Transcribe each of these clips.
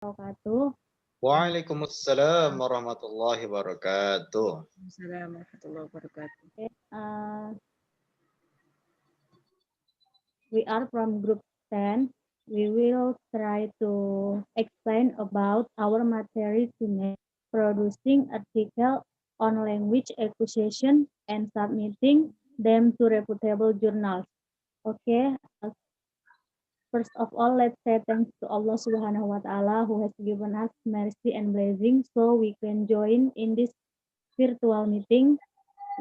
wabarakatuh. Waalaikumsalam warahmatullahi wabarakatuh. Assalamualaikum warahmatullahi wabarakatuh. Okay, we are from group 10. We will try to explain about our material tonight, producing article on language acquisition and submitting them to reputable journals. Okay, first of all, let's say thanks to Allah Subhanahu wa Ta'ala who has given us mercy and blessing so we can join in this virtual meeting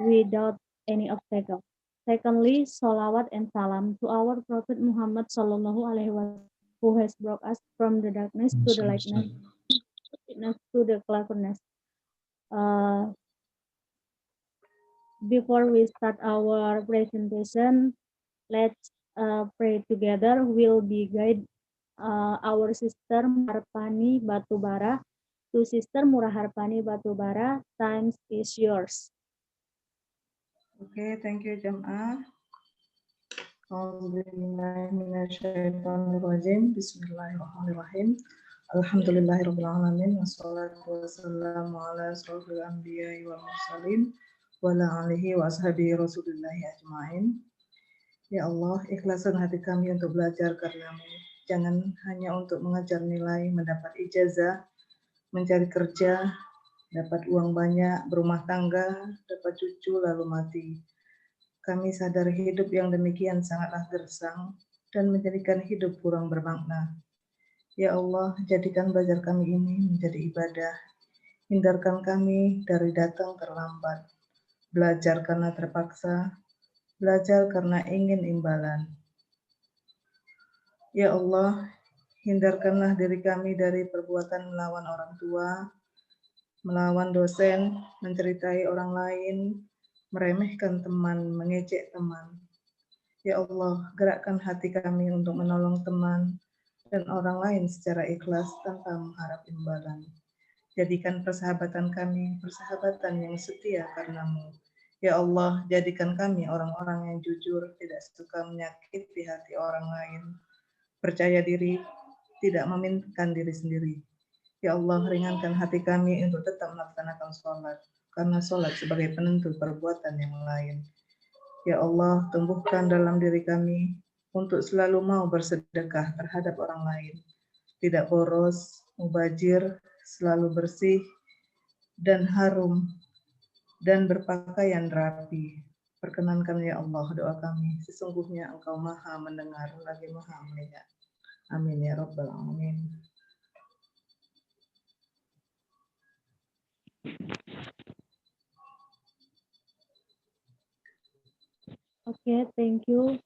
without any obstacle. Secondly, salawat and salam to our Prophet Muhammad Sallallahu Alaihi Wasallam who has brought us from the darkness to the lightness, to the cleverness. Before we start our presentation, let's pray together. We'll be guide our sister Muraharpani Batubara. To Sister Muraharpani Batubara, time is yours. Okay, thank you Jam'ah. Bismillahirrahmanirrahim. Alhamdulillahirabbil alamin wassalatu wassalamu ala asrofil anbiya'i wal mursalin wa ala alihi wa ashabihi rasulillahi ajmain. Ya Allah, ikhlaskan hati kami untuk belajar karenamu. Jangan hanya untuk mengajar nilai, mendapat ijazah, mencari kerja, dapat uang banyak, berumah tangga, dapat cucu lalu mati. Kami sadar hidup yang demikian sangatlah gersang dan menjadikan hidup kurang bermakna. Ya Allah, jadikan belajar kami ini menjadi ibadah. Hindarkan kami dari datang terlambat. Belajar karena terpaksa, belajar karena ingin imbalan. Ya Allah, hindarkanlah diri kami dari perbuatan melawan orang tua, melawan dosen, menceritai orang lain, meremehkan teman, mengejek teman. Ya Allah, gerakkan hati kami untuk menolong teman dan orang lain secara ikhlas tanpa mengharap imbalan. Jadikan persahabatan kami persahabatan yang setia karenamu. Ya Allah, jadikan kami orang-orang yang jujur, tidak suka menyakiti hati orang lain, percaya diri, tidak memintakan diri sendiri. Ya Allah, ringankan hati kami untuk tetap melaksanakan sholat, karena sholat sebagai penentu perbuatan yang lain. Ya Allah, tumbuhkan dalam diri kami untuk selalu mau bersedekah terhadap orang lain, tidak boros, mubazir, selalu bersih dan harum, dan berpakaian rapi. Perkenankan ya Allah doa kami, sesungguhnya Engkau maha mendengar lagi maha melihat. Amin ya Rabbal Alamin. Okay, thank you.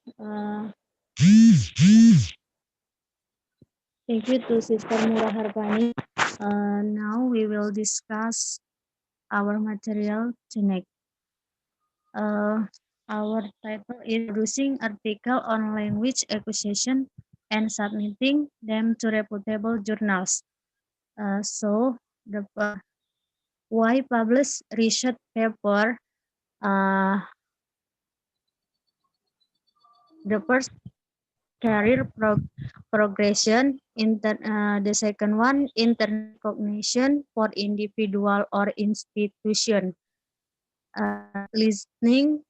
Thank you to Sister Muraharpani. Now we will discuss our material tonight. Our title is Producing Article on Language Acquisition and Submitting them to Reputable Journals. So, why publish research paper? The first, career progression. The second one, internet recognition for individual or institution. Listing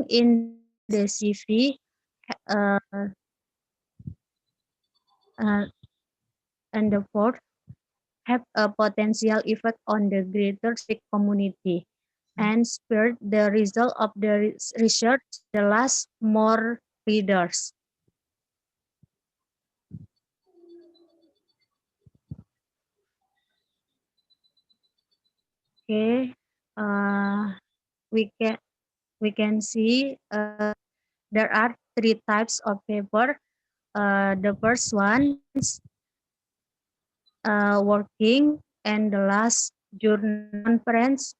in the CV, and the fourth, have a potential effect on the greater civic community and spread the result of the research the last more readers. Okay, we can see there are three types of paper. The first one is working, and the last journal conference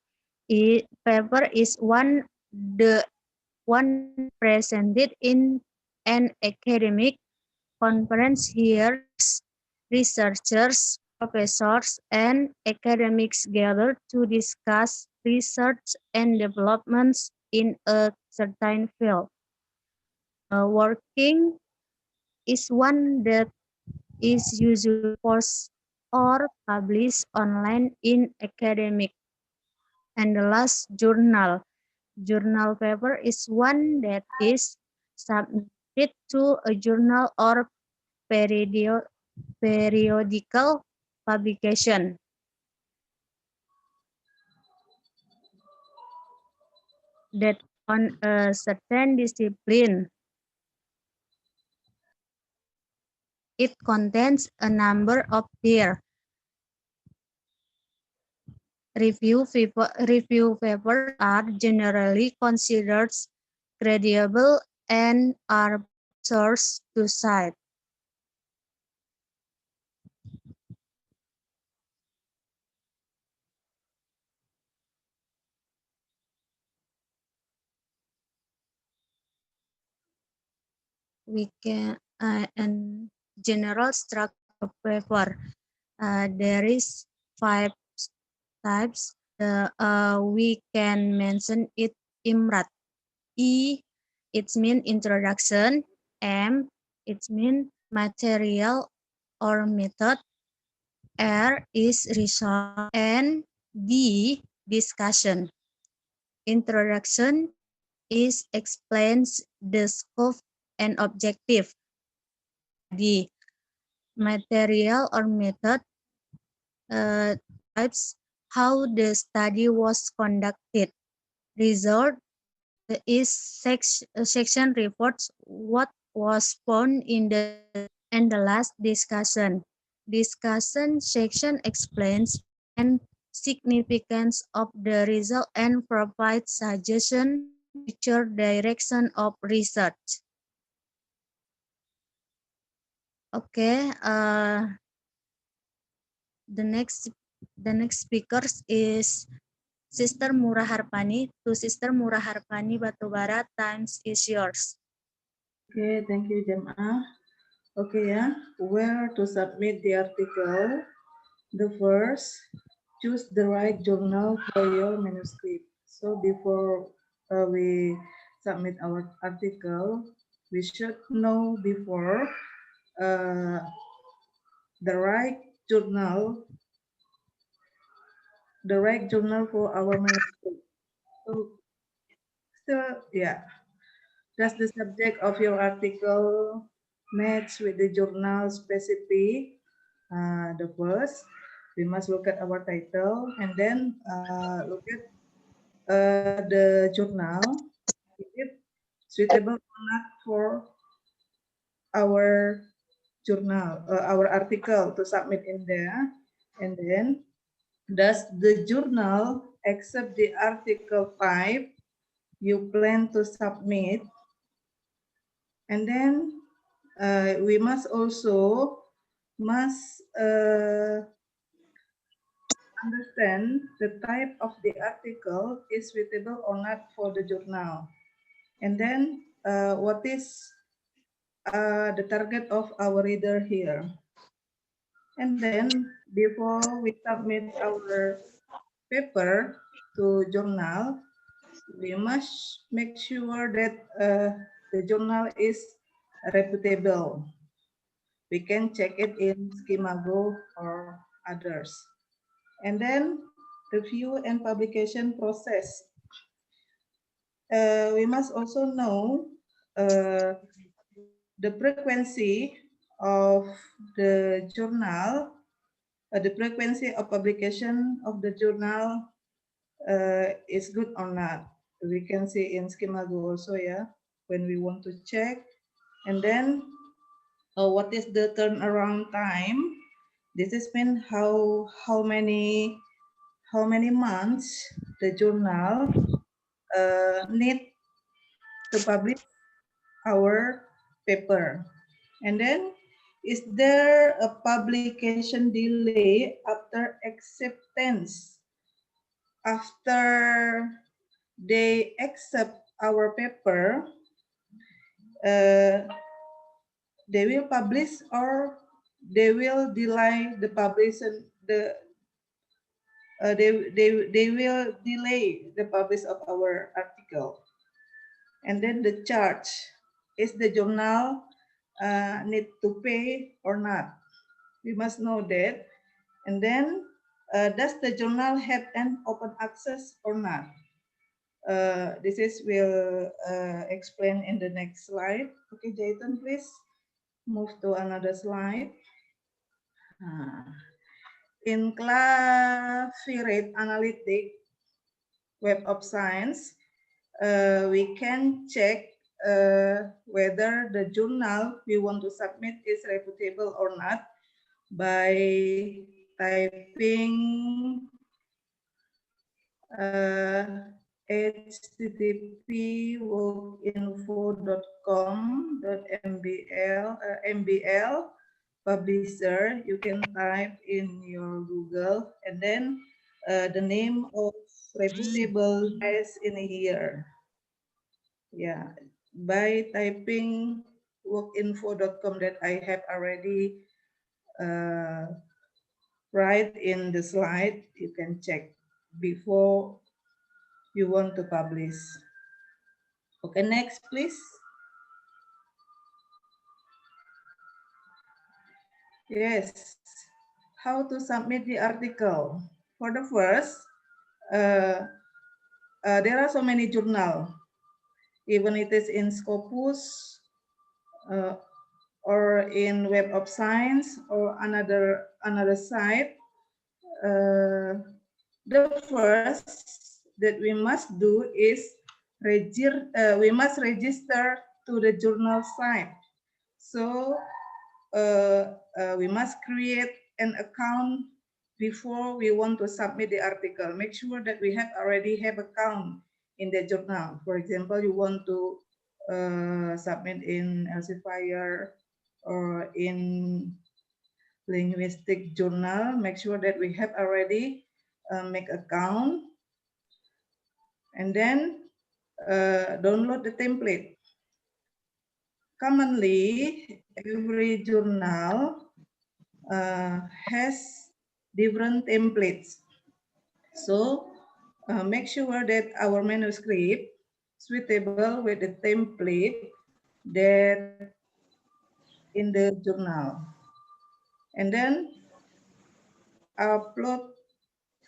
paper is one presented in an academic conference. Here, researchers, professors, and academics gather to discuss research and developments in a certain field. Working is one that is usually posted or published online in academic and the last journal. Journal paper is one that is submitted to a journal or periodical publication. That on a certain discipline. It contains a number of tier. Review papers are generally considered credible and are source to cite. We can and general structure of paper. There is 5 types. We can mention it IMRAT. E, it means introduction. M, it means material or method. R is result. And D, discussion. Introduction is explains the scope and objective. D, material or method types how the study was conducted. Result is section reports what was found in the and the last discussion. Discussion section explains and significance of the result and provides suggestion future direction of research. Okay, the next speaker is Sister Murah Harpani. To Sister Murah Harpani Batubara, times is yours. Okay, thank you, Jemaah. Okay, ya. Where to submit the article? The first, choose the right journal for your manuscript. So before we submit our article, we should know before the right journal for our manuscript. So still, yeah. Does the subject of your article match with the journal specific? The first, we must look at our title and then look at the journal. Is it suitable or not for our journal, our article to submit in there? And then, does the journal accept the article 5 you plan to submit? And then we must also understand the type of the article is suitable or not for the journal. And then what is the target of our reader here. And then before we submit our paper to journal, we must make sure that the journal is reputable. We can check it in Skimago or others. And then review and publication process. We must also know the frequency of the journal, the frequency of publication of the journal is good or not. We can see in Skimago also, yeah, when we want to check. And then what is the turnaround time? This is mean how many months the journal need to publish our paper. And then, is there a publication delay after acceptance? After they accept our paper, they will publish or they will delay the publication. They will delay the publish of our article. And then the charge, is the journal need to pay or not? We must know that. And then, does the journal have an open access or not? This is will explain in the next slide. Okay, Jayton, please move to another slide. In Clavierate Analytic Web of Science, we can check whether the journal we want to submit is reputable or not by typing http://workinfo.com.mbl publisher. You can type in your Google and then the name of reputable is in here. Yeah, by typing workinfo.com that I have already write in the slide, you can check before you want to publish. Okay, next, please. Yes, how to submit the article. For the first, there are so many journals, even it is in Scopus or in Web of Science or another site. The first that we must do is we must register to the journal site. So we must create an account before we want to submit the article. Make sure that we already have account in the journal. For example, you want to submit in Elsevier or in linguistic journal. Make sure that we have already make account, and then download the template. Commonly, every journal has different templates. So make sure that our manuscript suitable with the template that in the journal. And then upload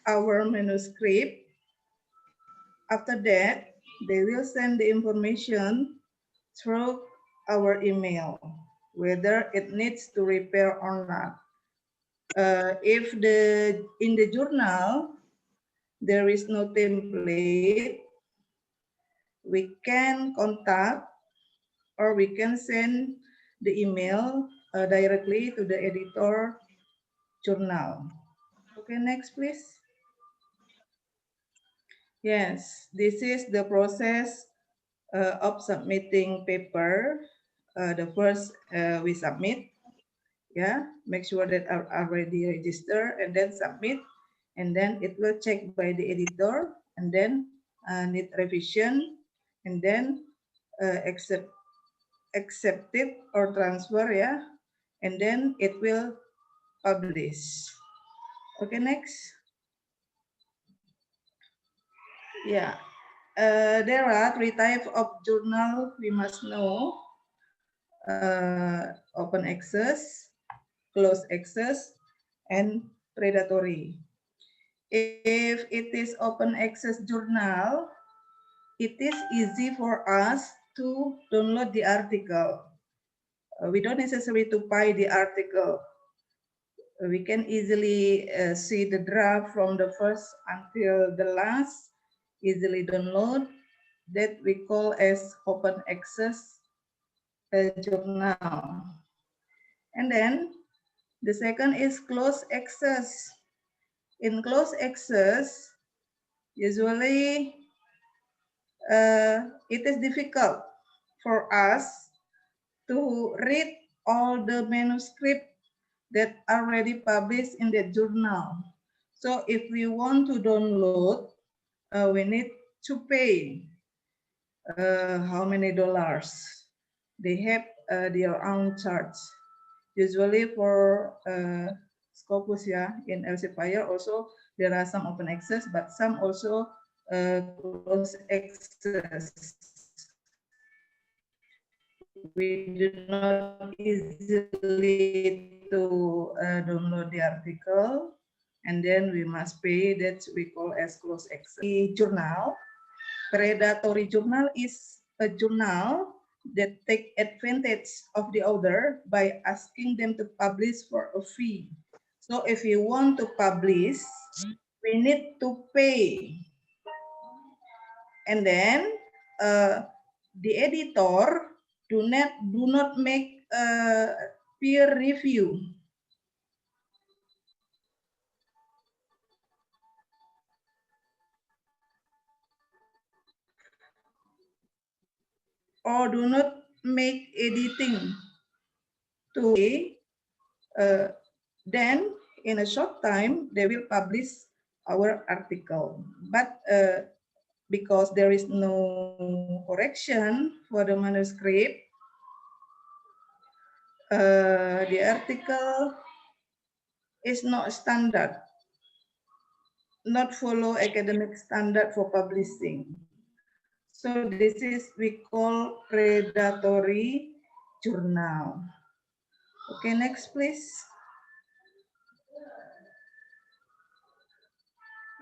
our manuscript. After that, they will send the information through our email, whether it needs to repair or not. If in the journal there is no template, we can contact or we can send the email directly to the editor journal. Okay, next please. Yes, this is the process of submitting paper. The first we submit, yeah, make sure that are already registered and then submit, and then it will check by the editor and then need revision and then accept it or transfer, yeah, and then it will publish. Okay, next. Yeah, there are 3 types of journal we must know. Open access, closed access, and predatory. If it is open access journal, it is easy for us to download the article. We don't necessarily to buy the article. We can easily see the draft from the first until the last, easily download. That we call as open access journal. And then the second is closed access. In closed access, usually it is difficult for us to read all the manuscript that are already published in the journal. So if we want to download, we need to pay how many dollars. They have their own charge. Usually for Scopus, yeah, in Elsevier also there are some open access, but some also closed access. we do not easily to download the article, and then we must pay. That we call as closed access. The journal, predatory journal, is a journal that take advantage of the author by asking them to publish for a fee. So if you want to publish, we need to pay. And then the editor do not make peer review. Or do not make editing to then in a short time they will publish our article. But because there is no correction for the manuscript, the article is not standard, not follow academic standard for publishing. So this is we call predatory journal. Okay, next please.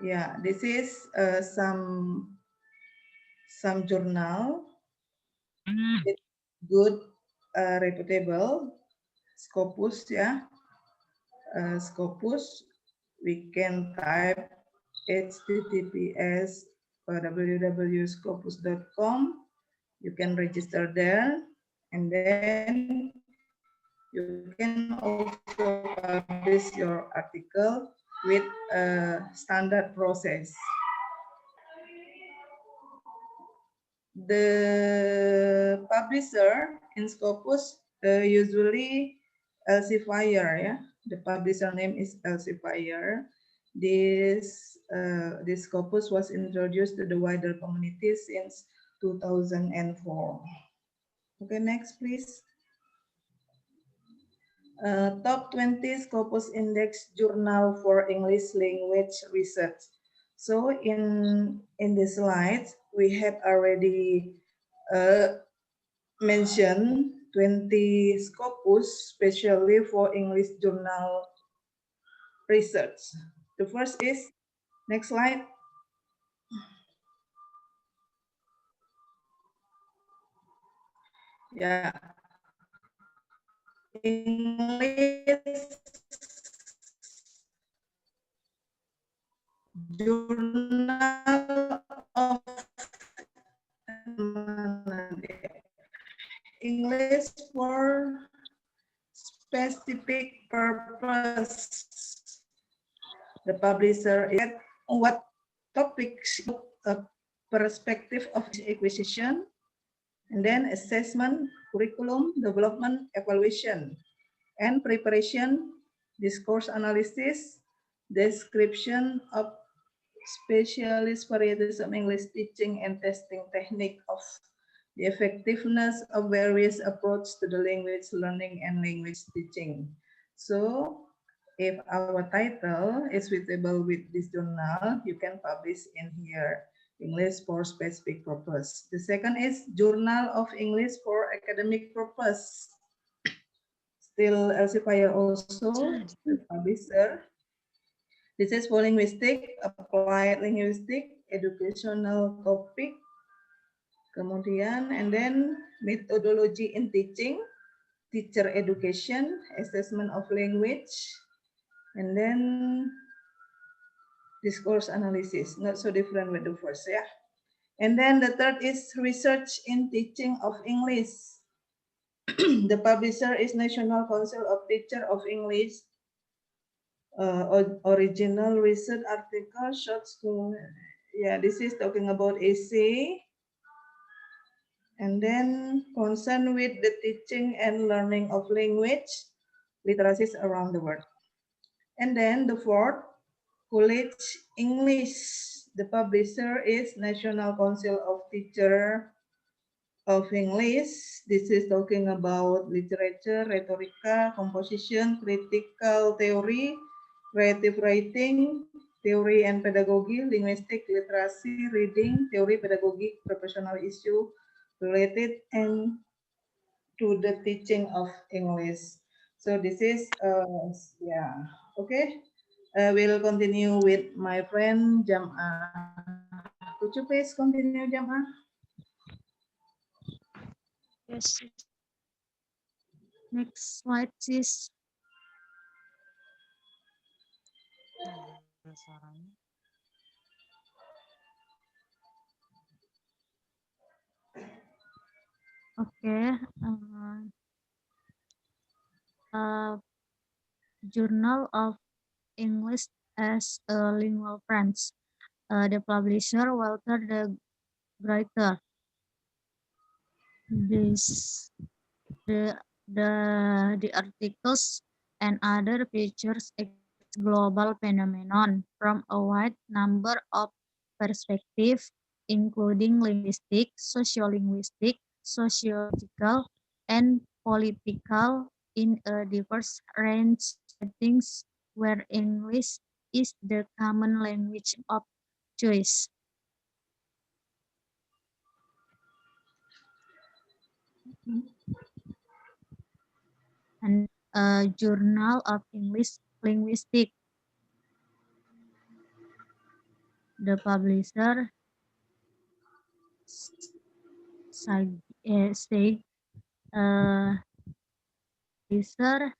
Yeah, this is some journal. It's good, reputable. Scopus, yeah. Scopus, we can type https www.scopus.com. You can register there, and then you can also publish your article with a standard process. The publisher in Scopus usually Elsevier, yeah. The publisher name is Elsevier. This Scopus was introduced to the wider community since 2004. Okay, next please. Top 20 Scopus Index Journal for English Language Research. So in the slides, we have already mentioned 20 Scopus, especially for English journal research. The first is, next slide. Yeah. English Journal of English for specific purpose. The publisher is what topics, a perspective of acquisition, and then assessment, curriculum, development, evaluation, and preparation, discourse analysis, description of specialist varieties of English teaching and testing technique of the effectiveness of various approaches to the language learning and language teaching. So if our title is suitable with this journal, you can publish in here, English for specific purpose. The second is Journal of English for academic purpose. Still Elsevier also, the publisher. This is for linguistic, applied linguistic, educational topic. Kemudian, and then methodology in teaching, teacher education, assessment of language, and then discourse analysis. Not so different with the first, yeah. And then the third is research in teaching of English. The publisher is National Council of Teachers of English. Original research article, short school. Yeah, this is talking about essay. And then concern with the teaching and learning of language, literacies around the world. And then the fourth, College English. The publisher is National Council of Teachers of English. This is talking about literature, rhetorica, composition, critical theory, creative writing, theory and pedagogy, linguistic literacy, reading, theory, pedagogy, professional issue related, and to the teaching of English. So this is, yeah, okay. We'll continue with my friend Jam'ah. Could you please continue, Jam'ah? Yes. Next slide, please. Okay. Journal of English as a Lingual Friends. The publisher Walter de Gruyter. This the articles and other features express global phenomenon from a wide number of perspectives, including linguistic, sociolinguistic, sociological, and political, in a diverse range of settings where English is the common language of choice. And Journal of English Linguistics. The publisher said publisher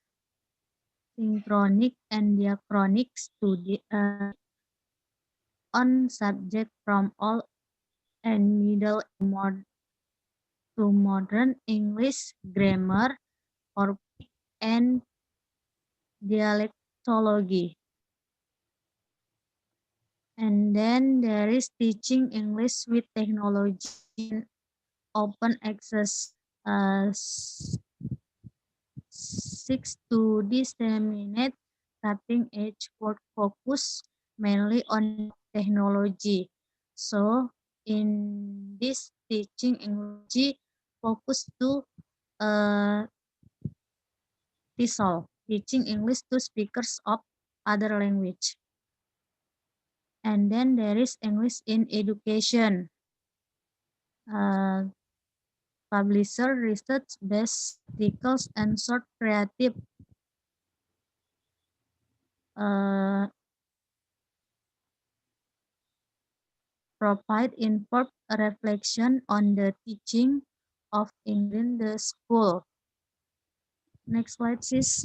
synchronic and diachronic study on subject from Old and Middle to Modern English grammar, orthography, and dialectology. And then there is Teaching English with Technology and Open Access. Seeks to disseminate cutting-edge work focus mainly on technology. So in this teaching English focus to TESOL, teaching English to speakers of other language. And then there is English in Education. Publisher research-based articles and short creative provide informed reflection on the teaching of English in the school. Next slide, please.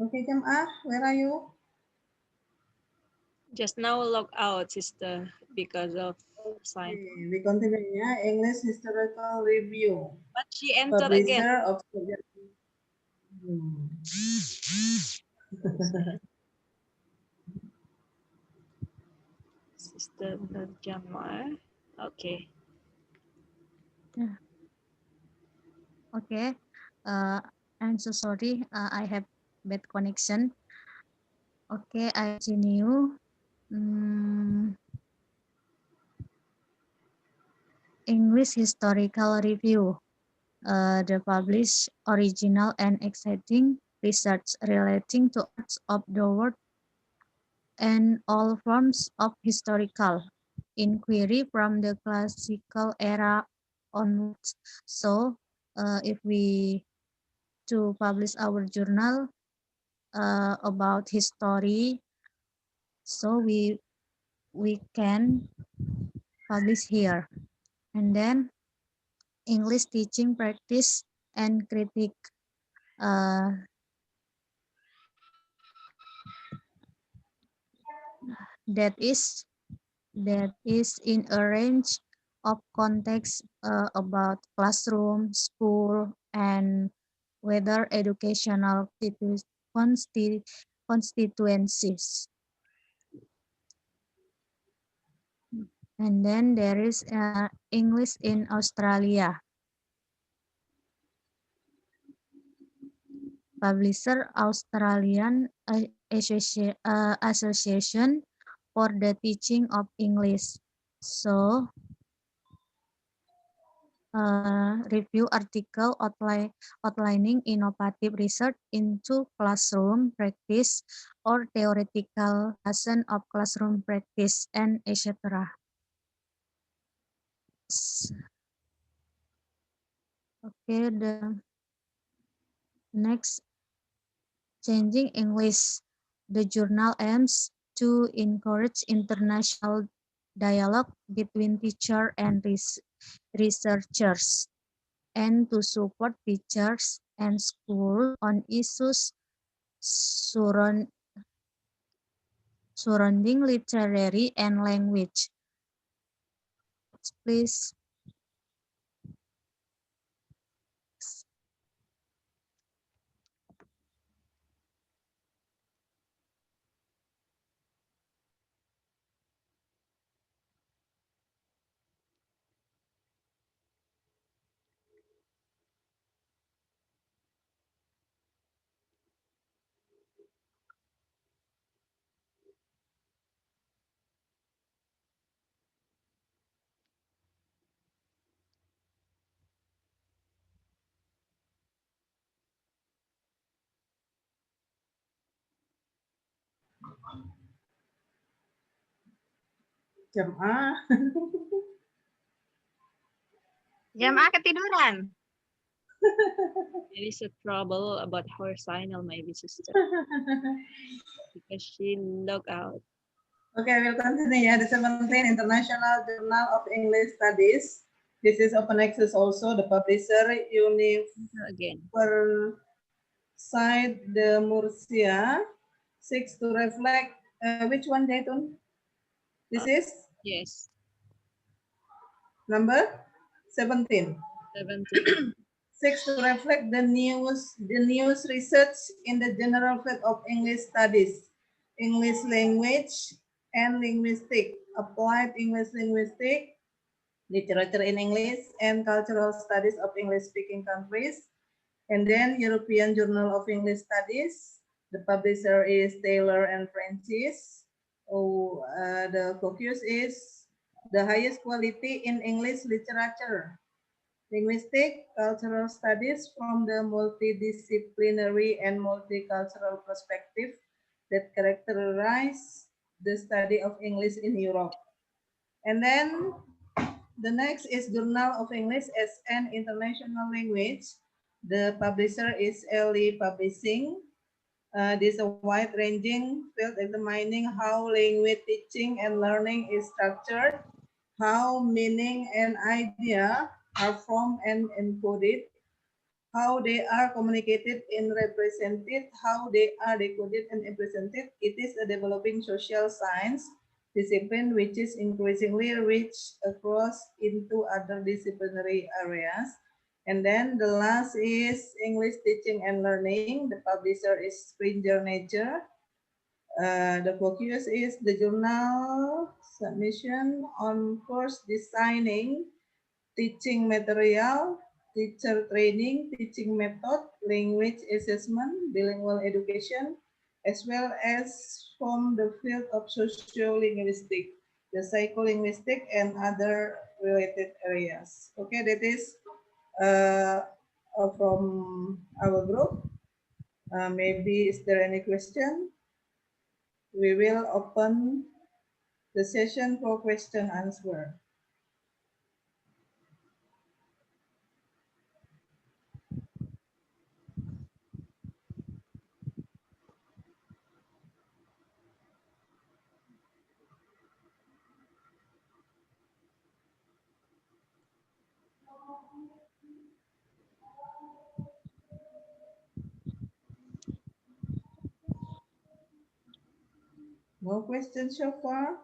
Okay, Jam'ah, where are you? Just now log out, sister, because of sign. Okay, we continue, ya. English Historical Review. But she entered again. Publisher of Sister Nurjama. Okay. Okay. I'm so sorry. I have bad connection. Okay, I continue. English Historical Review. The published original and exciting research relating to arts of the world and all forms of historical inquiry from the classical era onwards. So, if we to publish our journal about history, so we can publish here. And then English teaching practice and critique. That is in a range of context about classroom, school, and whether educational constituencies. And then there is English in Australia. Publisher Australian Association for the Teaching of English. So, review article outlining innovative research into classroom practice or theoretical lesson of classroom practice and etc. Okay, the next, Changing English. The journal aims to encourage international dialogue between teachers and researchers, and to support teachers and schools on issues surrounding literary and language. Please. Jamaah. Jamaah ketiduran. There is a trouble about her signal, maybe, sister, because she logged out. Okay, we'll continue. The 17th International Journal of English Studies. This is open access also. The publisher Again. Universidad de Murcia seeks to reflect. Which one, Dayton? This is Yes. number 17. 17. Seeks to reflect the news research in the general field of English studies, English language and linguistic, applied English linguistic, literature in English, and cultural studies of English-speaking countries. And then European Journal of English Studies. The publisher is Taylor and Francis. The focus is the highest quality in English literature, linguistic, cultural studies from the multidisciplinary and multicultural perspective that characterize the study of English in Europe. And then the next is Journal of English as an International Language. The publisher is LE Publishing. This is a wide-ranging field examining how language teaching and learning is structured, how meaning and idea are formed and encoded, how they are communicated and represented, how they are decoded and represented. It is a developing social science discipline which is increasingly reached across into other disciplinary areas. And then the last is English Teaching and Learning. The publisher is Springer Nature. The focus is the journal submission on course designing, teaching material, teacher training, teaching method, language assessment, bilingual education, as well as from the field of sociolinguistic, the psycholinguistic, and other related areas. Okay, that is from our group. Maybe is there any question? We will open the session for question answer. No questions so far?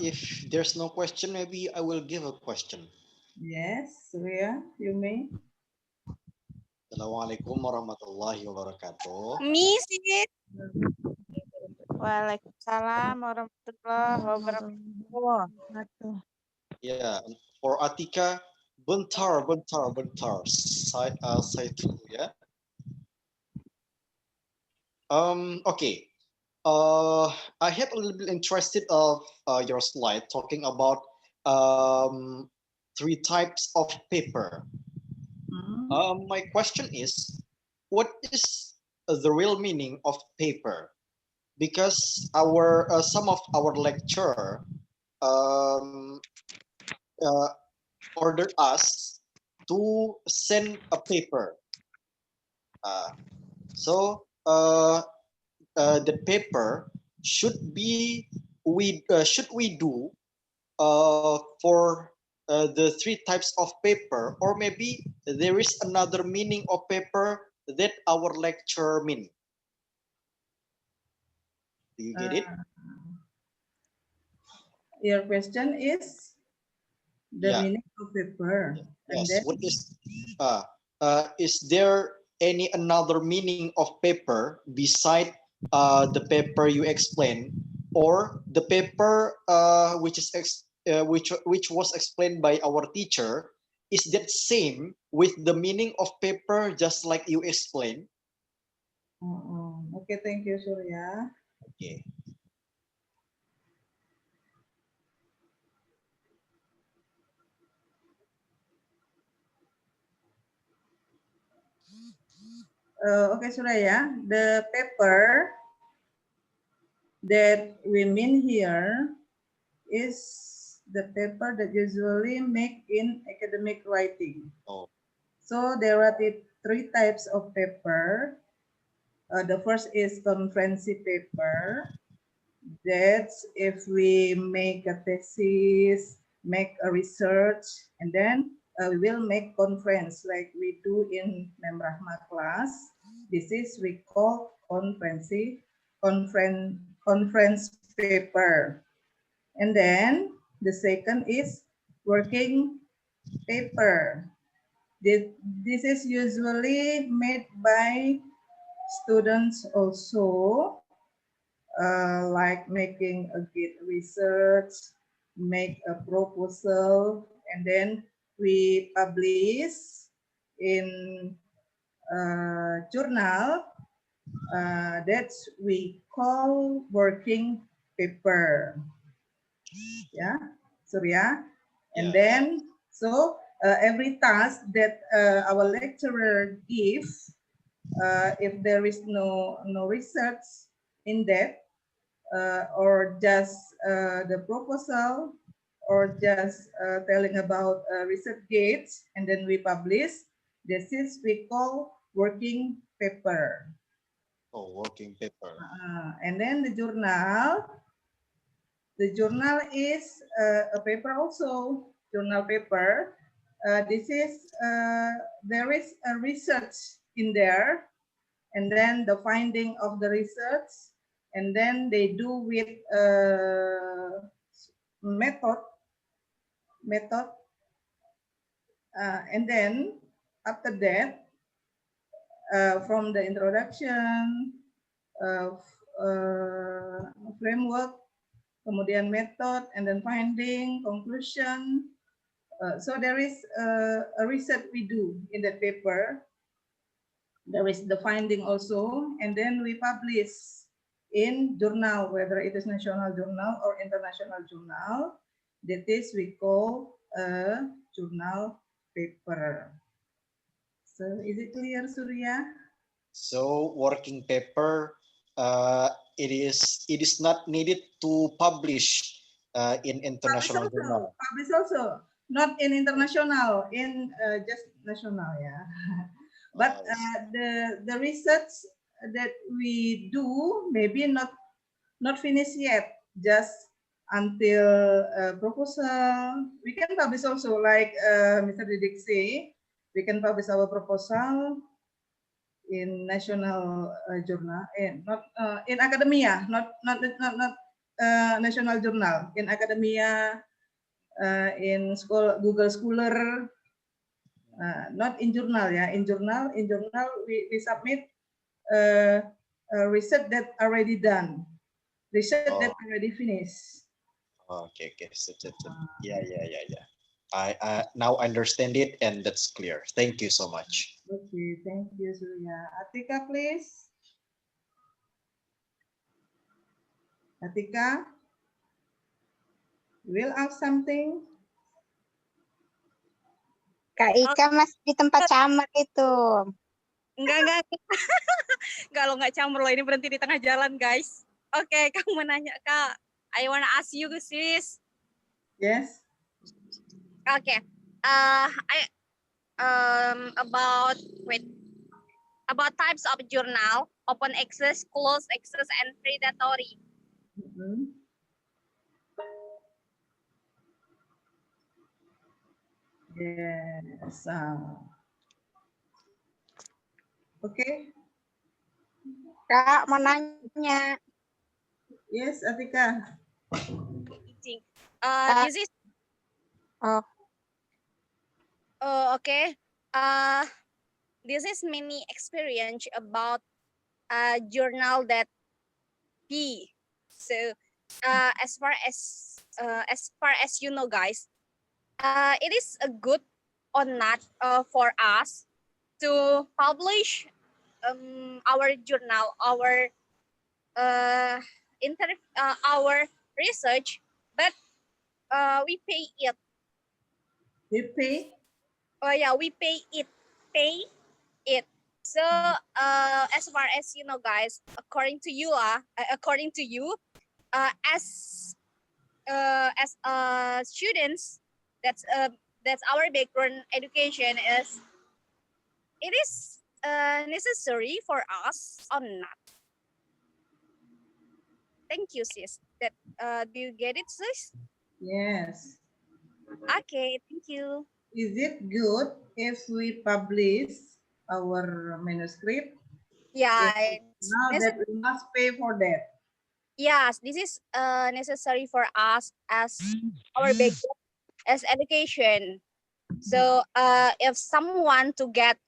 If there's no question, maybe I will give a question. Yes, Surya, you may. Assalamualaikum warahmatullahi wabarakatuh. Miss it. Waalaikumsalam warahmatullahi wabarakatuh. Ya, for Atika, bentar. Saya tunggu ya. Okay. I have a little bit interested of your slide talking about 3 types of paper. My question is, what is the real meaning of paper? Because our some of our lecturer ordered us to send a paper. So the paper should we do for the 3 types of paper, or maybe there is another meaning of paper that our lecture mean? Do you get it? Your question is the Yeah. meaning of paper. And Yes. then, What is there any another meaning of paper beside the paper you explained, or the paper which was explained by our teacher? Is that same with the meaning of paper, just like you explained? okay, thank you, Surya. Okay. Okay, Surya, the paper that we mean here is the paper that usually make in academic writing. Oh. So there are 3 types of paper. The first is conference paper. That's if we make a thesis, make a research, and then we will make conference like we do in Mem Rahma class. This is we call conference paper. And then the second is working paper. This is usually made by students also, like making a git research, make a proposal, and then we publish in a journal. That's we call working paper. Yeah, Surya. And Yeah. then, so every task that our lecturer gives, if there is no research in that, or just the proposal, or just telling about research gates, and then we publish, this is we call working paper. Oh, working paper. And then the journal is a paper also, journal paper. This is, there is a research in there, and then the finding of the research, and then they do with method, and then after that, from the introduction, framework, kemudian method, and then finding, conclusion. So there is a research we do in that paper. There is the finding also, and then we publish in journal, whether it is national journal or international journal. That is we call a journal paper. So is it clear, Surya? So working paper, it is not needed to publish in international journal. Publish also, not in international, in just national, yeah. But the research that we do maybe not finished yet, just until proposal. We can publish also, like Mr. Didik say, we can publish our proposal in national journal, not in academia, not national journal, in academia, in school, Google Scholar, Not in journal, yeah. In journal we submit research that already done, research that already finished. Okay. Yeah. I now understand it, and that's clear. Thank you so much. Okay, thank you, Surya. Atika, please. Atika, will ask something? Kak Ika masih di tempat camar itu. Enggak. Kalau nggak campur loh, ini berhenti di tengah jalan, guys. Oke, kamu menanya, Kak. I wanna ask you, sis. Yes. Okay. About types of journal, open access, closed access, and predatory. Yes. Okay. Kak, mau nanya. Yes, Atika. This is okay. This is many experience about journal that be. So as far as you know, guys, it is a good or not for us to publish our journal, our our research, but we pay it. We pay? Oh yeah, we pay it. So as far as you know, guys, according to you, as students, that's our background education is. It is necessary for us or not? Thank you, sis. That do you get it, sis? Yes. Okay, thank you. Is it good if we publish our manuscript? Yeah. Now that we must pay for that. Yes, this is necessary for us as our background as education. So if someone to get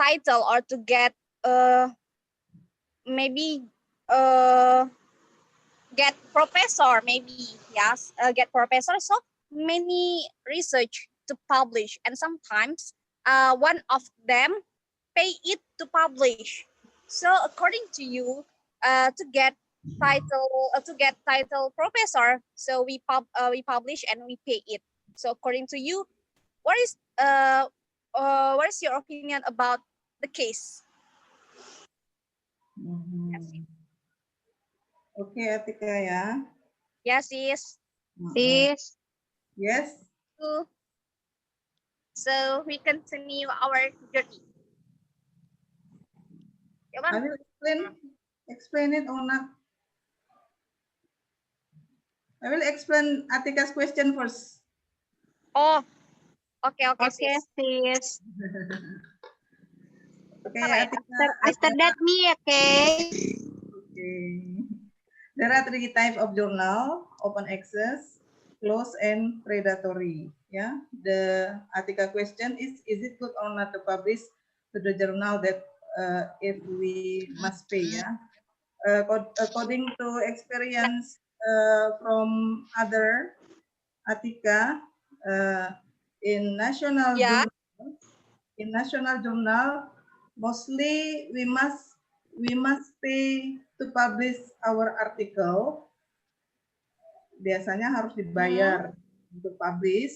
title or to get maybe get professor, maybe yes, get professor, so many research to publish, and sometimes one of them pay it to publish. So according to you, to get title professor, so we publish and we pay it. So according to you, what is your opinion about the case? Okay, Atika, ya. Yes, sis. Sis. Yes. So we continue our journey. I will explain it or not. I will explain Atika's question first. Oh, okay, sis. Okay, Atika. After that, me, okay? Okay. There are 3 types of journal: open access, closed, and predatory. Yeah. The Atika question is it good or not to publish to the journal that if we must pay? Yeah. According to experience from other Atika, in national journal, mostly we must pay to publish our article. Biasanya harus dibayar untuk publish,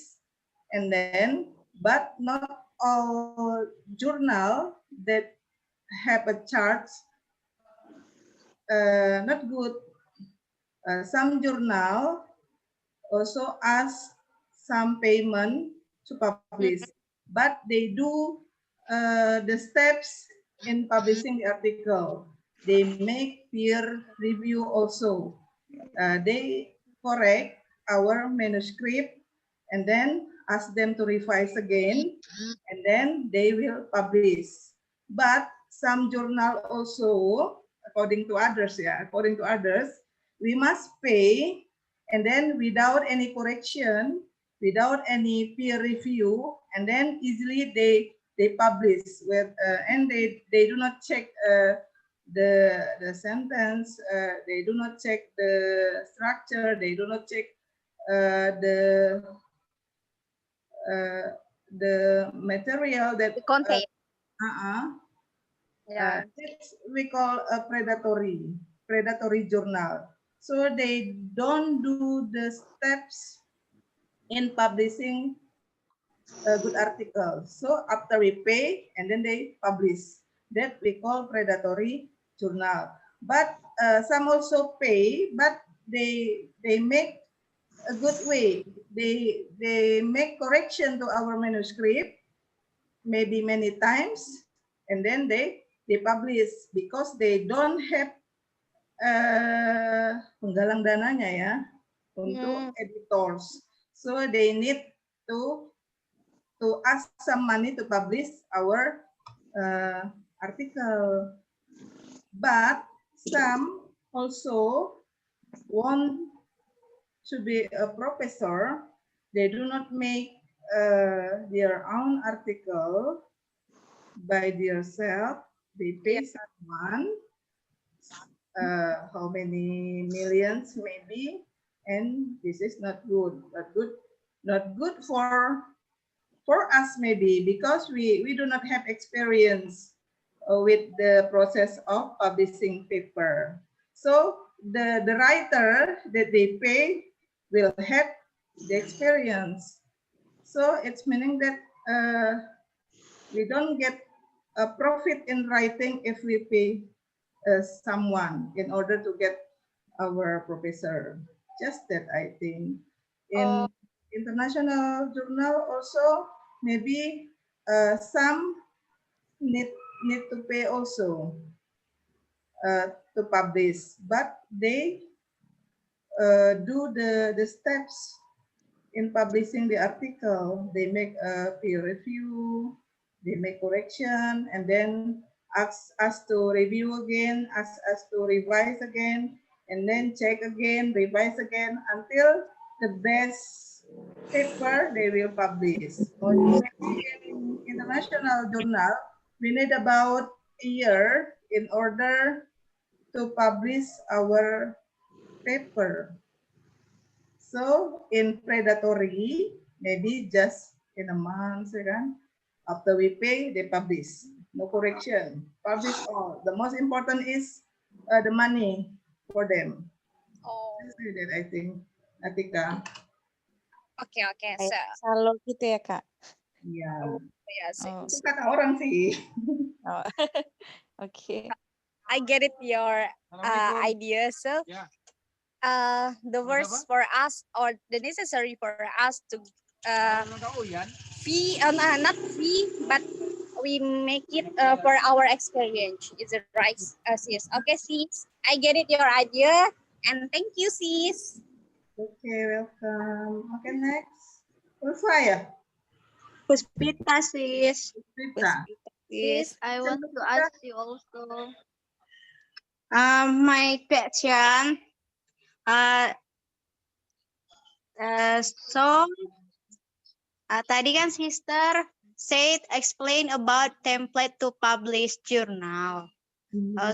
and then but not all journal that have a charge not good. Some journal also ask some payment to publish, but they do the steps in publishing the article. They make peer review also. They correct our manuscript and then ask them to revise again, and then they will publish. But some journal also, according to others, we must pay, and then without any correction, without any peer review, and then easily they publish with and they do not check the sentence, they do not check the structure, they do not check the material that The content. Yeah. it's we call a predatory journal. So they don't do the steps in publishing a good article. So after we pay and then they publish, that we call predatory journal. But some also pay, but they make a good way. They make correction to our manuscript, maybe many times, and then they publish because they don't have penggalang dananya ya untuk editors. So they need to ask some money to publish our article. But some also want to be a professor. They do not make their own article by themselves. They pay someone, how many millions maybe, and this is not good. Not good for us maybe, because we do not have experience with the process of publishing paper. So the writer that they pay will have the experience. So it's meaning that we don't get a profit in writing if we pay someone in order to get our professor. Just that, I think. In international journal also, maybe some need to pay also to publish, but they do the steps in publishing the article. They make a peer review, they make correction, and then ask us to review again, ask us to revise again, and then check again, revise again until the best paper they will publish. In international journal, we need about a year in order to publish our paper. So in predatory, maybe just in a month, kan? After we pay, they publish. No correction. Publish all. The most important is the money for them. That's it, I think. Atika. Okay. So Kalau gitu ya Kak. Iya. yes, Itu kata orang sih. Oh. Oke. I get it your idea. So the worst for us, or the necessary for us to fee, not fee, but we make it for our experience. Is it right, sis? Okay, sis. I get it your idea, and thank you, sis. Okay, welcome. Okay, next. Ulfa ya? Puspita, sis. Puspita. Sis, I want to ask you also. My question. Tadi kan sister said explain about template to publish journal.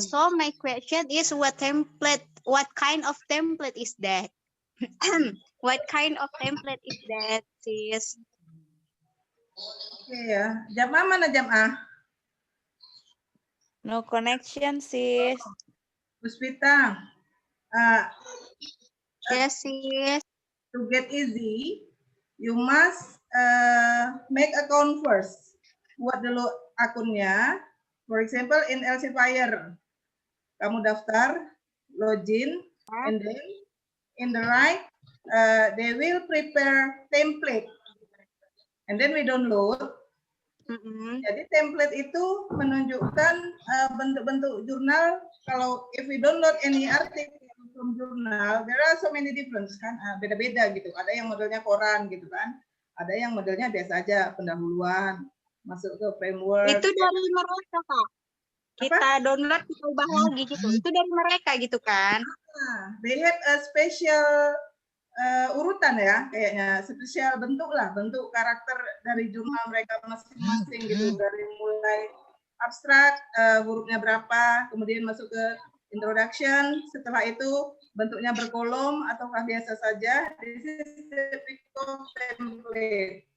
So my question is what kind of template is that? What kind of template is that, sis? Oke ya. Jamaah mana jamaah? No connection sis. Puspita. Yes, sis. To get easy, you must make account first. Buat dulu akunnya. For example, in Elsevier, kamu daftar, login, and then in the right, they will prepare template, and then we download. Jadi template itu menunjukkan bentuk-bentuk jurnal. Kalau if we download any article from journal, there are so many difference kan, beda-beda gitu. Ada yang modelnya koran gitu kan, ada yang modelnya biasa aja pendahuluan, masuk ke framework. Itu dari mereka, Kak. Kita download, kita ubah lagi gitu. Itu dari mereka gitu kan. They have a special urutan ya, kayaknya spesial bentuk lah, bentuk karakter dari jurnal mereka masing-masing gitu, dari mulai abstrak, hurufnya berapa, kemudian masuk ke introduction, setelah itu bentuknya berkolom ataukah biasa saja. This is the template.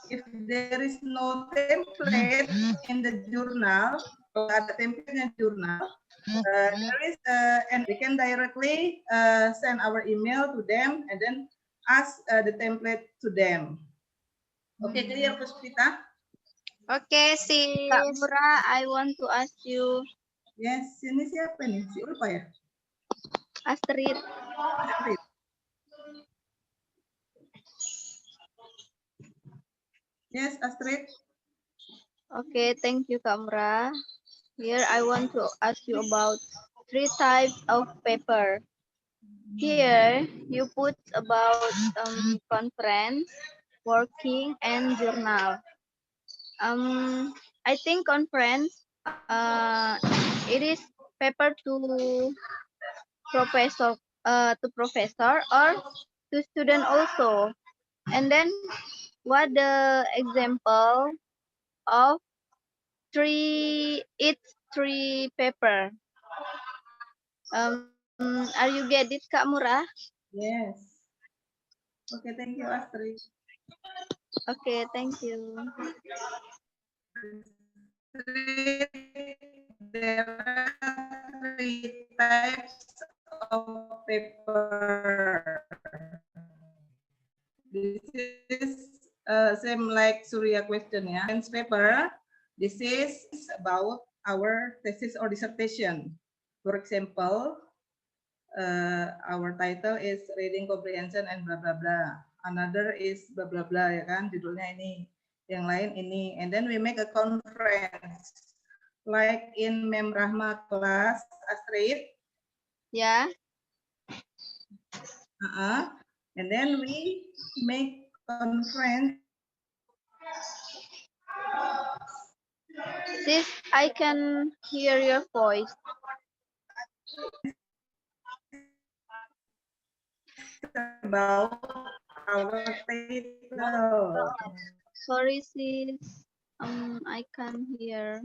If there is no template in the journal, kalau ada template-nya jurnal, there is and we can directly send our email to them and then ask the template to them. Okay, clear, Puspita? Okay, sis. Kak Mura, I want to ask you. Yes, ini siapa nih? Si Ulfa ya? Astrid. Astrid. Yes, Astrid. Okay, thank you, Kak Mura. Here I want to ask you about 3 types of paper. Here you put about conference, working, and journal. I think conference it is paper to professor or to student also. And then what the example of three paper? Are you get it, Kak Mura? Yes. Okay, thank you, Astrid. Okay, thank you. There are 3 types of paper. This is same like Surya question ya. Science paper. This is about our thesis or dissertation. For example, our title is reading comprehension and blah blah blah. Another is blah blah blah ya kan, judulnya ini. Yang lain ini. And then we make a conference. Like in Mem Rahma class, Astrid. Yeah. And then we make conference. Sis, I can hear your voice. About our title. Sorry, sis. I can't hear.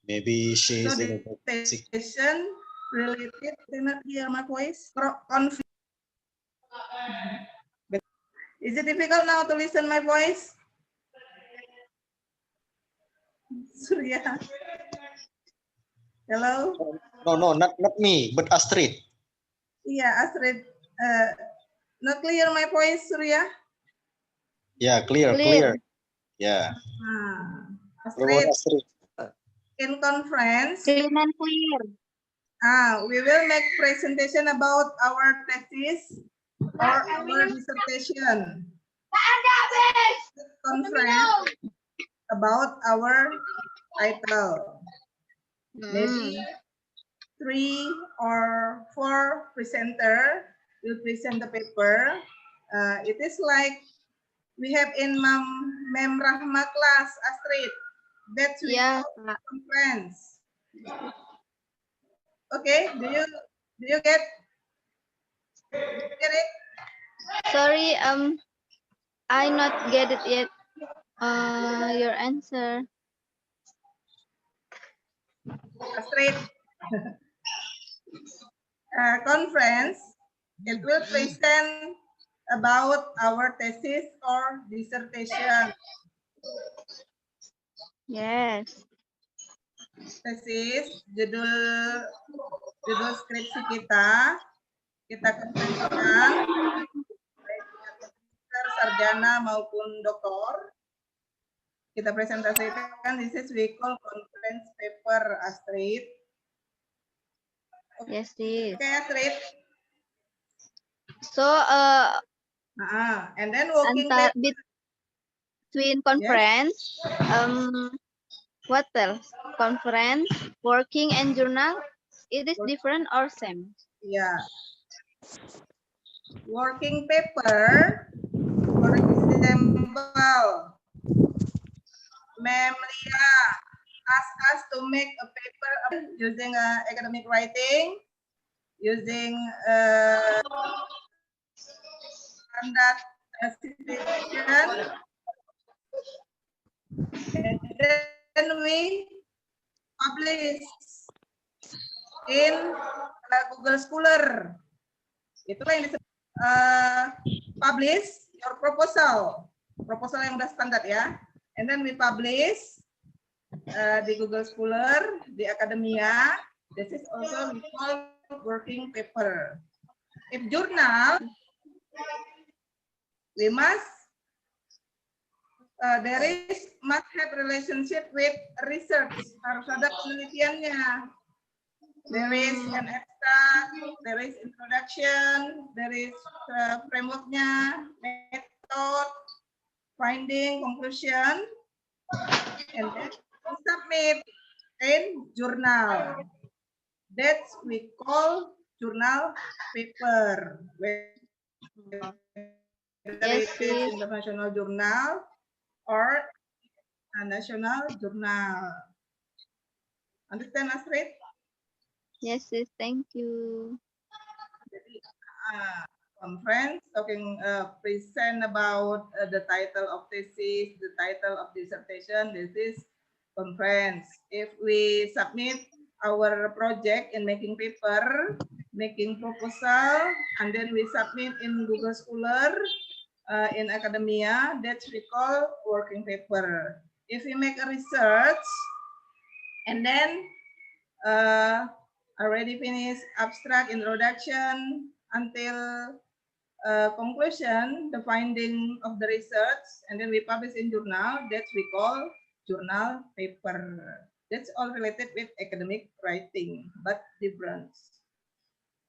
Maybe she is So in a the sick. station related, cannot hear my voice. Is it difficult now to listen my voice? Surya. Hello? No, not me, but Astrid. Yeah, Astrid. Not clear my voice, Surya? Yeah, clear. Yeah. Astrid, Astrid. in conference, Clean and clear. we will make presentation about our thesis or our dissertation. Conference about our title. Maybe 3 or 4 presenter will present the paper. It is like we have in Mem Rahma class, Astrid. That's Yeah. conference. Okay, do you get it? Sorry, I not get it yet. Your answer. Astrid. Conference, it will present about our thesis or dissertation. Yes. Tesis, judul skripsi kita konferensikan, baik sarjana maupun doktor. Kita presentasikan, this is we call conference paper, Astrid. Yes, sis. Okay, Astrid. So, and then working between conference, what else? Conference, working, and journal. It is different or same? Yeah. Working paper, for example, Mem Lia asked us to make a paper using academic writing, using standard citation, and then we publish in Google Scholar. Itulah yang disebut publish your proposal yang udah standar ya. And then we publish di Google Scholar, di Academia. This is also we call working paper. If journal, we must must have relationship with research. Harus ada penelitiannya. There is an extract, there is introduction, there is frameworknya, method, finding, conclusion, and then we submit in journal. That's we call journal paper. Whether it is international journal or a national journal. Understand, Astrid? Yes, sis. Thank you. Conference talking present about the title of thesis, the title of dissertation. This is conference. If we submit our project in making paper, making proposal, and then we submit in Google Scholar, in Academia, that's we call working paper. If we make a research, and then already finished abstract, introduction, until conclusion, the finding of the research, and then we publish in journal, that's we call journal paper. That's all related with academic writing, but different.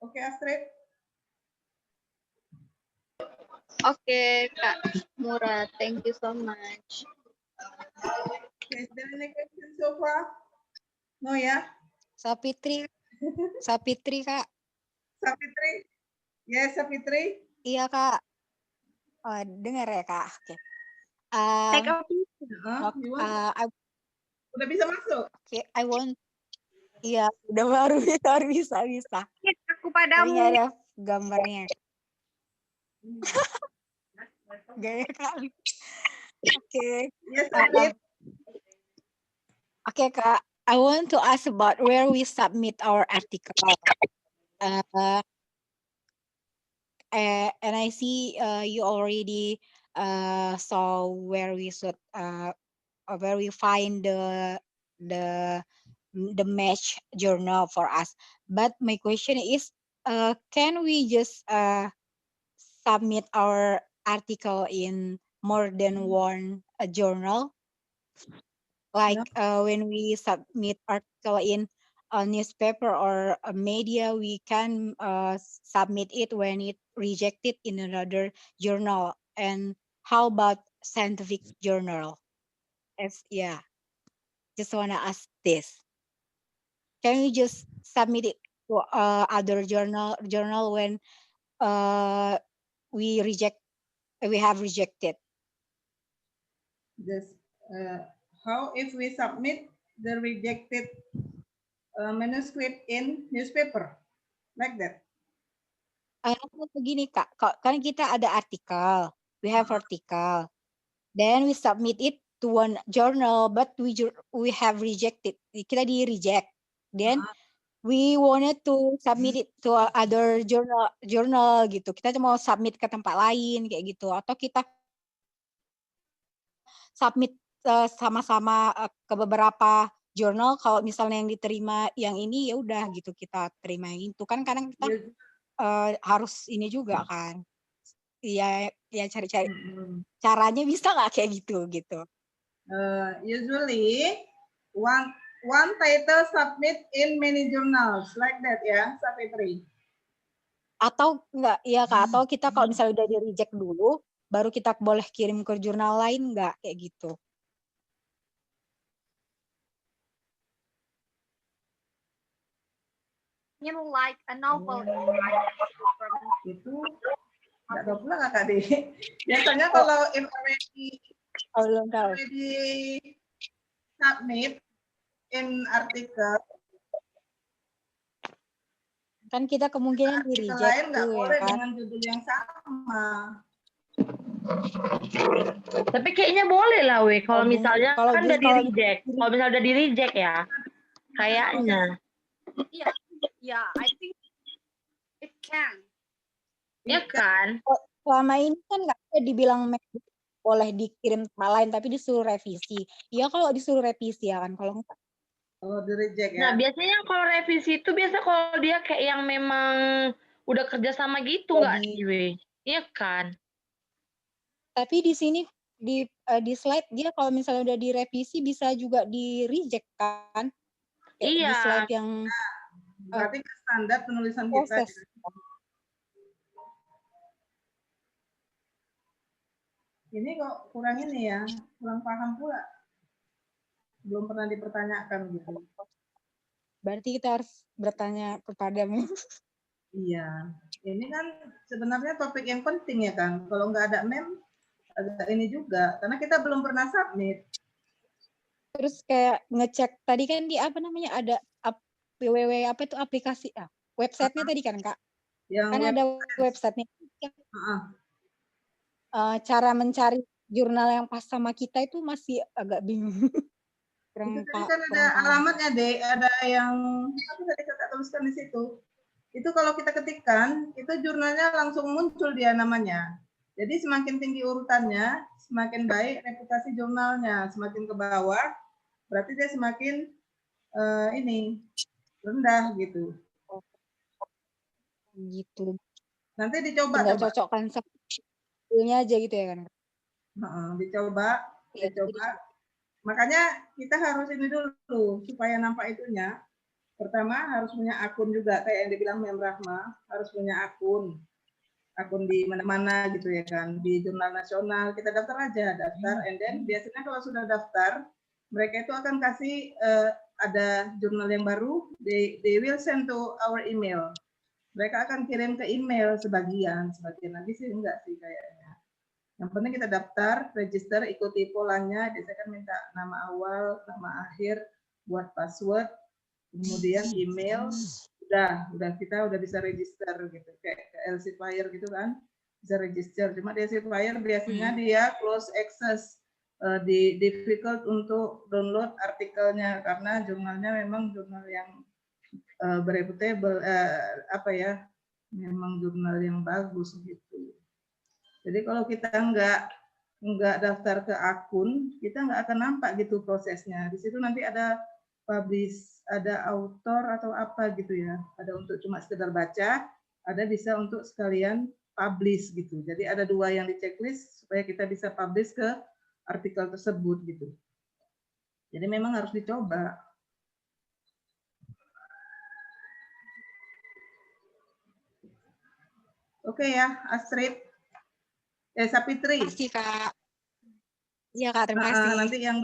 Okay, Astrid? Okay, Kak Murad. Thank you so much. Okay, is there any question so far? No, ya? Sapitri, Kak. Sapitri? Yes, Sapitri? Iya, Kak. Oh, dengar ya, Kak. Oke. Take a Udah bisa masuk? Oke, iya, udah baru bisa. aku Tapi padamu. nggak ada gambarnya. Gaya kali. Oke. Yes, Sapit. Oke, Kak. I want to ask about where we submit our article. And I see you already saw where we should where we find the match journal for us. But my question is, can we just submit our article in more than one journal? Like when we submit article in a newspaper or a media, we can submit it when it rejected in another journal. And how about scientific journal? Just wanna ask this. Can we just submit it to other journal when we have rejected? Just how if we submit the rejected manuscript in newspaper, like that? Begini, Kak, kan kita ada artikel, we have article, then we submit it to one journal, but we have rejected, kita di-reject, then we wanted to submit it to other journal gitu, kita mau submit ke tempat lain kayak gitu, atau kita submit sama-sama ke beberapa jurnal. Kalau misalnya yang diterima yang ini ya udah gitu kita terima yang itu, kan kadang kita harus ini juga kan, ya cari-cari caranya bisa nggak kayak gitu. Usually one title submit in many journals, like that ya, Sapitri. Atau enggak ya Kak, atau kita kalau misalnya udah di reject dulu baru kita boleh kirim ke jurnal lain, nggak kayak gitu? Like a novel. Itu nggak tahu pula Kak Ade. Biasanya kalau if already submit in artikel, kan kita kemungkinan di reject lain nggak tuh boleh ya kan. dengan judul yang sama. Tapi kayaknya boleh lah, weh. Kalau misalnya kalau kan di- udah di kalau reject. Kalau misalnya udah di reject ya, kayaknya. Yeah, yeah, I think it can. Ya kan? selama ini kan nggak ada dibilang boleh dikirim tempat lain, tapi disuruh revisi. Ya kalau disuruh revisi ya kan, kalau enggak. Oh, di reject Nah, ya. biasanya kalau revisi itu biasa kalau dia kayak yang memang udah kerja sama gitu nggak Jadi- sih, weh? Iya kan? Tapi di sini di slide dia kalau misalnya udah direvisi bisa juga di reject kan? Kayak di Iya. slide yang Berarti kan standar penulisan kita. proses. Ini kok kurang ini ya, kurang paham pula. Belum pernah dipertanyakan gitu. Berarti kita harus bertanya kepadamu. Iya, ini kan sebenarnya topik yang penting ya kan. Kalau nggak ada mem, agak ini juga. Karena kita belum pernah submit. Terus kayak ngecek tadi kan di apa namanya ada www apa itu aplikasi websitenya tadi kan Kak? Yang Kan ada websitenya. Heeh. Cara mencari jurnal yang pas sama kita itu masih agak bingung. Itu tadi kan ada alamatnya deh, ada yang apa tadi kakak tuliskan di situ. Itu kalau kita ketikkan, itu jurnalnya langsung muncul dia namanya. Jadi semakin tinggi urutannya, semakin baik reputasi jurnalnya. Semakin ke bawah, berarti dia semakin ini rendah gitu. Gitu. Nanti dicoba. Tinggal cocokkan sama aja gitu ya kan? Dicoba. Makanya kita harus ini dulu supaya nampak itunya. Pertama harus punya akun juga kayak yang dibilang Mem Rahma, harus punya akun di mana-mana gitu ya kan, di jurnal nasional kita daftar aja, and then biasanya kalau sudah daftar mereka itu akan kasih ada jurnal yang baru, they will send to our email. Mereka akan kirim ke email sebagian lagi sih enggak sih kayaknya. Yang penting kita daftar, register, ikuti polanya, biasanya kan minta nama awal, nama akhir, buat password, kemudian email, udah kita udah bisa register gitu, kayak Elsevier gitu kan, bisa register. Cuma di Elsevier biasanya dia close access, difficult untuk download artikelnya karena jurnalnya memang jurnal yang reputable, memang jurnal yang bagus gitu. Jadi kalau kita nggak daftar ke akun, kita nggak akan nampak gitu prosesnya. Di situ nanti ada publish, ada author atau apa gitu ya. Ada untuk cuma sekedar baca, ada bisa untuk sekalian publish gitu. Jadi ada dua yang di checklist supaya kita bisa publish ke artikel tersebut gitu. Jadi memang harus dicoba. Oke ya, Astrid. Sapitri. Terima kasih Kak. Iya Kak, terima kasih. Nanti yang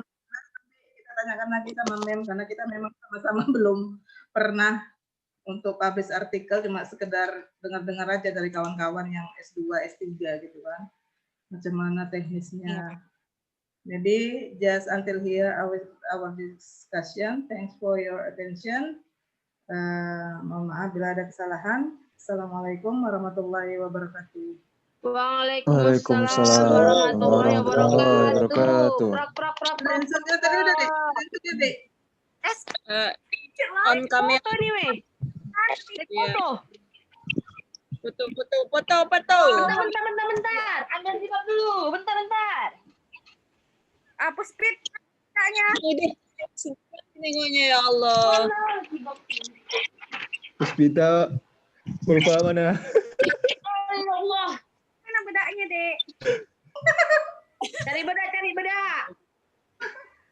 kita tanyakan lagi sama Mem karena kita memang sama-sama belum pernah untuk publish artikel, cuma sekedar dengar-dengar aja dari kawan-kawan yang S2, S3 gitu kan. Macam mana teknisnya. Jadi just until here our discussion. Thanks for your attention. Mohon maaf bila ada kesalahan. Assalamualaikum warahmatullahi wabarakatuh. Waalaikumsalam warahmatullahi wabarakatuh. Lensunya tadi udah deh. Lensunya deh. On kamera. Foto nih, weh. Foto. Bentar. Anda simak dulu. Bentar. Apa speed kakaknya? Ini nengoknya ya Allah. Puspita, pulpa mana? Ya Allah. Mana bedaknya, Dek? Cari bedak.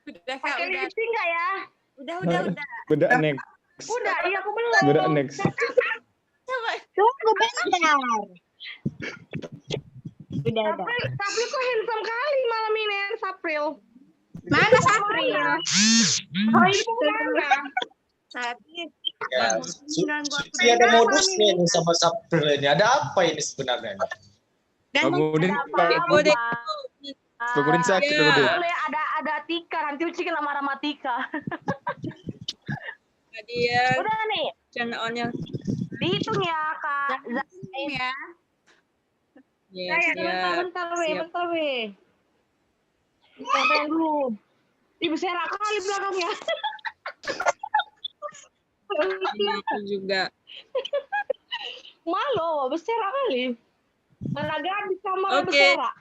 Udah, Kak, Pakai udah. lipstick nggak ya? Udah. Bedak next. Udah, iya aku belum. Bedak next. Tunggu bentar. Udah. Sapril kok handsome kali malam ini, Sapril. Mana Sapril? Oh, itu mana? Sapril. Ya, Suci ada modusnya nih sama Sapril ini. Ada apa ini sebenarnya? Bangunin sakit dulu. Boleh ada Tika, nanti Uci kena marah sama Tika. Dia Udah nih. channel-nya Dihitung ya, Kak. Ya. Yes, Bentar, weh. Bentar dulu. Ih, beserak kali belakangnya. Aku juga. Malu, beserak kali. Mana gadis kamar Oke. beserak.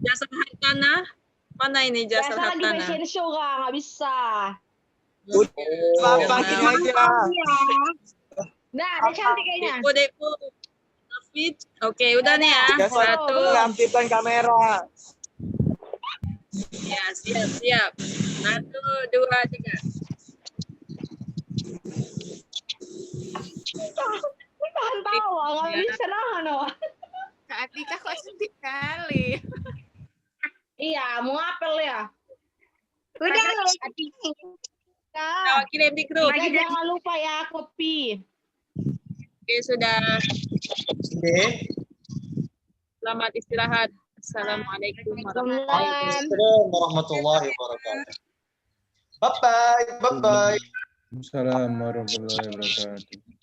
Jasa Hartana. Mana ini Jasa Biasa lagi Hartana? fashion show, Kak. Nggak bisa. Bapak Karena- gini aja. Nah, dia cantik kayaknya. Depo. David. Oke, udah nih ya. Jasa Satu. lampitan kamera. Ya, siap. 1, 2, 3. Tahan tawa, nggak Ya. bisa nahan. Oh. Kak Atika kok cantik kali. Iya, mau ngapel ya. Udah, Nah, kirim di grup. Kita jangan lupa ya kopi. Oke, sudah. Oke. Selamat istirahat. Assalamualaikum warahmatullahi Waalaikumsalam warahmatullahi wabarakatuh. Bye bye. Assalamualaikum warahmatullahi wabarakatuh.